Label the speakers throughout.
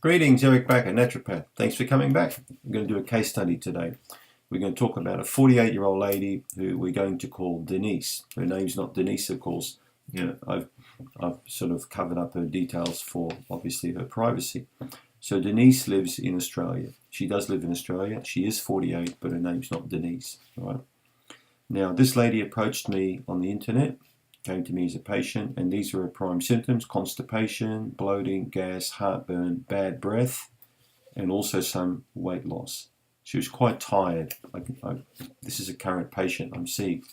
Speaker 1: Greetings, Eric Bakker, naturopath. Thanks for coming back. We're going to do a case study today. We're going to talk about a 48-year-old lady who we're going to call Denise. Her name's not Denise, of course. I've sort of covered up her details for obviously her privacy. So Denise lives in Australia. She does live in Australia. She is 48, but her name's not Denise. All right. Now, this lady approached me on the internet, came to me as a patient, and these were her prime symptoms: constipation, bloating, gas, heartburn, bad breath, and also some weight loss. She was quite tired. This is a current patient I'm seeing.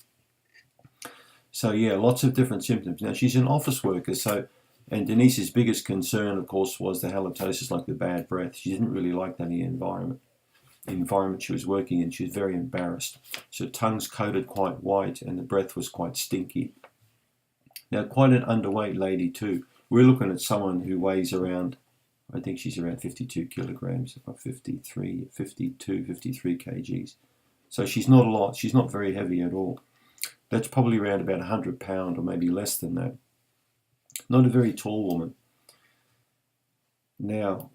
Speaker 1: So yeah, lots of different symptoms. Now, she's an office worker, and Denise's biggest concern, of course, was the halitosis, like the bad breath. She didn't really like that in the environment she was working in. She was very embarrassed. So tongue's coated quite white, and the breath was quite stinky. Now, quite an underweight lady too. We're looking at someone who weighs around, I think she's around 52 kilograms, about 52, 53 kgs. So she's not a lot. She's not very heavy at all. That's probably around about 100 pounds or maybe less than that. Not a very tall woman. Now,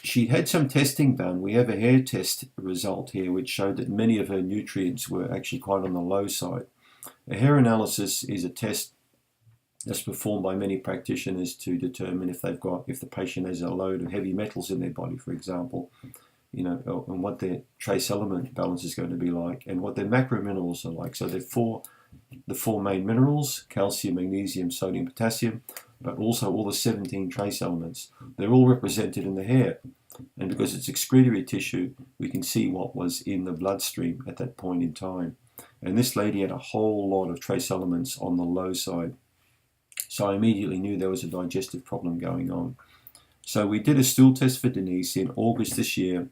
Speaker 1: she had some testing done. We have a hair test result here which showed that many of her nutrients were actually quite on the low side. A hair analysis is a test that's performed by many practitioners to determine if the patient has a load of heavy metals in their body, for example, and what their trace element balance is going to be like, and what their macro minerals are like. So the four main minerals: calcium, magnesium, sodium, potassium, but also all the 17 trace elements. They're all represented in the hair, and because it's excretory tissue, we can see what was in the bloodstream at that point in time. And this lady had a whole lot of trace elements on the low side. So I immediately knew there was a digestive problem going on. So we did a stool test for Denise in August this year,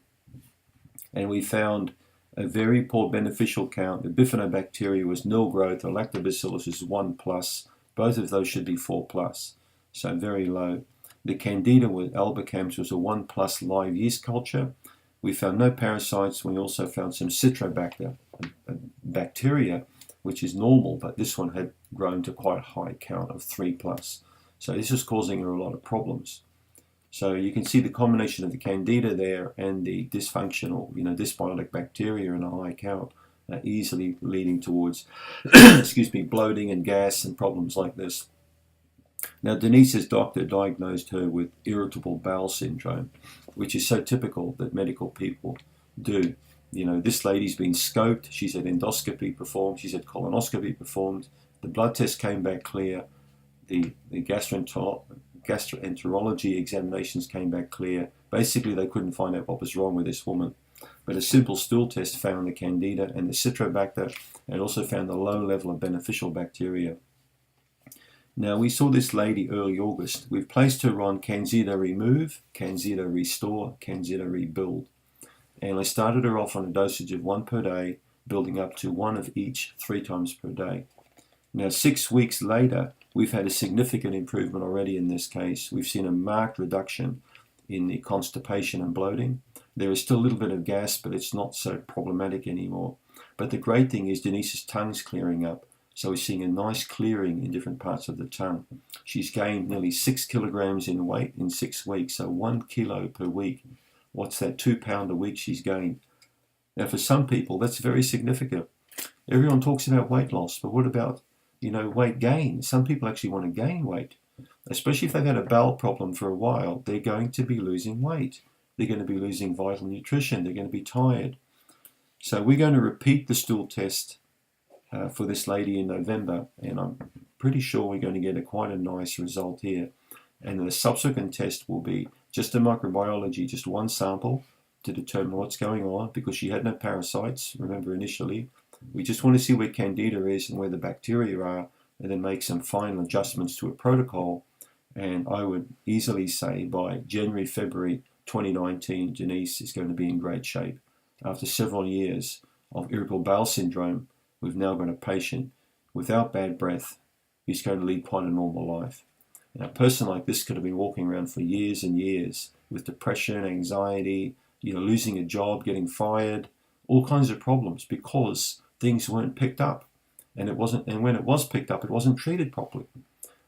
Speaker 1: and we found a very poor beneficial count. The bifidobacteria was nil growth, or lactobacillus was 1+. Both of those should be 4+, so very low. The Candida with albicans was a 1+ live yeast culture. We found no parasites. We also found some citrobacter, a bacteria, which is normal, but this one had grown to quite a high count of 3+. So this is causing her a lot of problems. So you can see the combination of the Candida there and the dysfunctional, dysbiotic bacteria in a high count, easily leading towards, bloating and gas and problems like this. Now, Denise's doctor diagnosed her with irritable bowel syndrome, which is so typical that medical people do. This lady's been scoped. She's had endoscopy performed. She's had colonoscopy performed. The blood test came back clear. The gastroenterology examinations came back clear. Basically, they couldn't find out what was wrong with this woman. But a simple stool test found the Candida and the citrobacter, and also found the low level of beneficial bacteria. Now, we saw this lady early August. We've placed her on Candida Remove, Candida Restore, Candida Rebuild. And I started her off on a dosage of 1 per day, building up to 1 of each 3 times per day. Now, 6 weeks later, we've had a significant improvement already in this case. We've seen a marked reduction in the constipation and bloating. There is still a little bit of gas, but it's not so problematic anymore. But the great thing is Denise's tongue's clearing up. So we're seeing a nice clearing in different parts of the tongue. She's gained nearly 6 kilograms in weight in 6 weeks, so 1 kilo per week. What's that? 2 pounds a week she's gained. Now, for some people, that's very significant. Everyone talks about weight loss, but what about, weight gain? Some people actually want to gain weight, especially if they've had a bowel problem for a while. They're going to be losing weight. They're going to be losing vital nutrition. They're going to be tired. So we're going to repeat the stool test for this lady in November, and I'm pretty sure we're going to get quite a nice result here. And then the subsequent test will be just a microbiology, just 1 sample to determine what's going on, because she had no parasites, remember initially. We just want to see where Candida is and where the bacteria are, and then make some final adjustments to a protocol. And I would easily say by January, February 2019, Denise is going to be in great shape. After several years of irritable bowel syndrome, we've now got a patient without bad breath who's going to lead quite a normal life. Now, a person like this could have been walking around for years and years with depression, anxiety, losing a job, getting fired, all kinds of problems because things weren't picked up. And when it was picked up, it wasn't treated properly.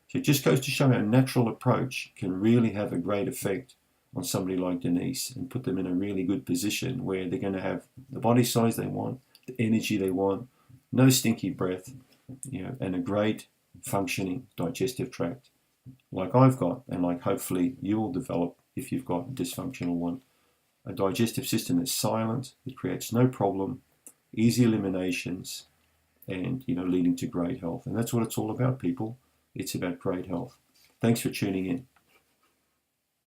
Speaker 1: So it just goes to show how a natural approach can really have a great effect on somebody like Denise and put them in a really good position where they're going to have the body size they want, the energy they want, no stinky breath, and a great functioning digestive tract like I've got, and like hopefully you'll develop if you've got a dysfunctional one. A digestive system that's silent, that creates no problem, easy eliminations, and leading to great health. And that's what it's all about, people. It's about great health. Thanks for tuning in.